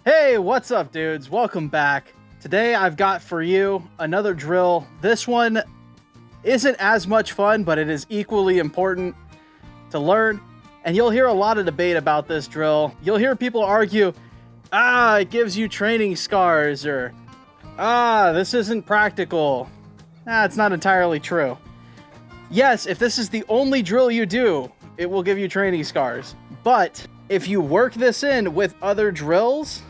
Hey, what's up, dudes? Welcome back. Today I've got for you another drill. This one isn't as much fun, but it is equally important to learn. And you'll hear a lot of debate about this drill. You'll hear people argue, it gives you training scars, or this isn't practical. It's not entirely true. Yes, if this is the only drill you do, it will give you training scars. But if you work this in with other drills,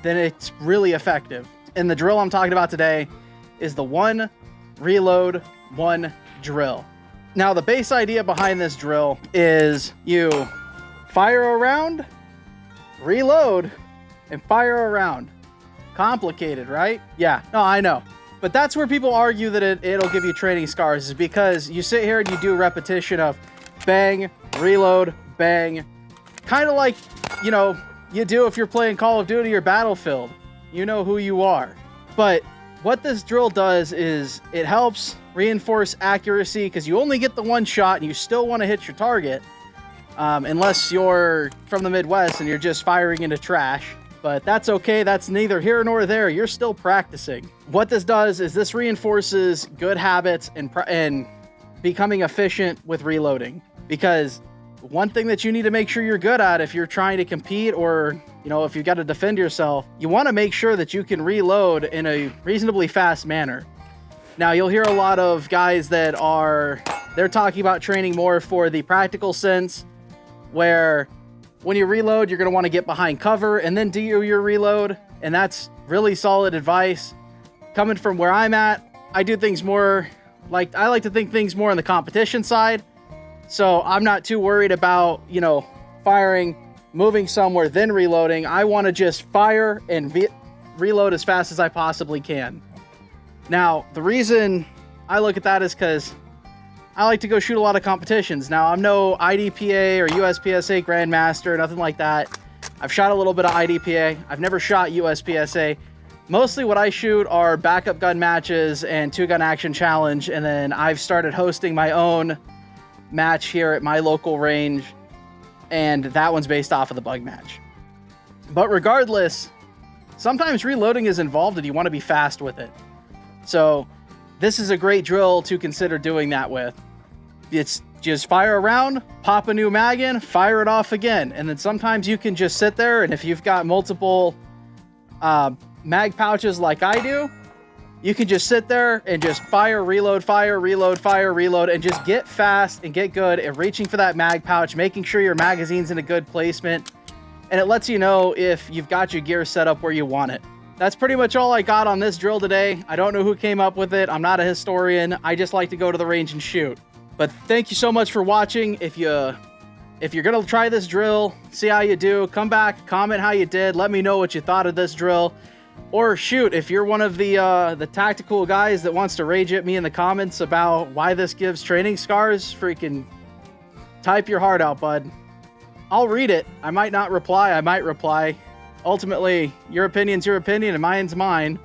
then it's really effective. And the drill I'm talking about today is the one reload, one drill. Now, the base idea behind this drill is you fire a round, reload, and fire a round. Complicated, right? Yeah, no, I know. But that's where people argue that it'll give you training scars, is because you sit here and you do repetition of bang, reload, bang. Kind of like, you do if you're playing Call of Duty or Battlefield. You know who you are. But what this drill does is it helps reinforce accuracy, because you only get the one shot and you still want to hit your target. Unless you're from the Midwest and you're just firing into trash. But that's okay. That's neither here nor there. You're still practicing. What this does is this reinforces good habits and becoming efficient with reloading. Because one thing that you need to make sure you're good at if you're trying to compete, or if you've got to defend yourself, you want to make sure that you can reload in a reasonably fast manner. Now, you'll hear a lot of guys that they're talking about training more for the practical sense, where when you reload, you're going to want to get behind cover and then do your reload. And that's really solid advice. Coming from where I'm at, I do things more I like to think things more on the competition side. So I'm not too worried about, firing, moving somewhere, then reloading. I want to just fire and reload as fast as I possibly can. Now, the reason I look at that is because I like to go shoot a lot of competitions. Now, I'm no IDPA or USPSA Grandmaster, nothing like that. I've shot a little bit of IDPA. I've never shot USPSA. Mostly what I shoot are backup gun matches and 2-gun action challenge. And then I've started hosting my own match here at my local range. And that one's based off of the bug match. But regardless, sometimes reloading is involved and you want to be fast with it. So this is a great drill to consider doing that with. It's just fire a round, pop a new mag in, fire it off again. And then sometimes you can just sit there, and if you've got multiple mag pouches like I do, you can just sit there and just fire, reload, and just get fast and get good at reaching for that mag pouch, making sure your magazine's in a good placement. And it lets you know if you've got your gear set up where you want it. That's pretty much all I got on this drill today. I don't know who came up with it. I'm not a historian. I just like to go to the range and shoot. But thank you so much for watching. If you're going to try this drill, see how you do, come back, comment how you did. Let me know what you thought of this drill. Or shoot, if you're one of the tactical guys that wants to rage at me in the comments about why this gives training scars, freaking type your heart out, bud. I'll read it. I might not reply. I might reply. Ultimately, your opinion's your opinion and mine's mine.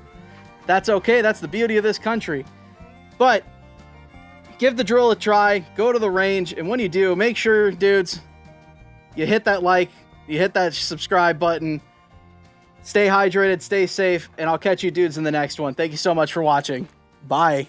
That's okay. That's the beauty of this country. But give the drill a try. Go to the range. And when you do, make sure, dudes, you hit that like, you hit that subscribe button. Stay hydrated, stay safe, and I'll catch you dudes in the next one. Thank you so much for watching. Bye.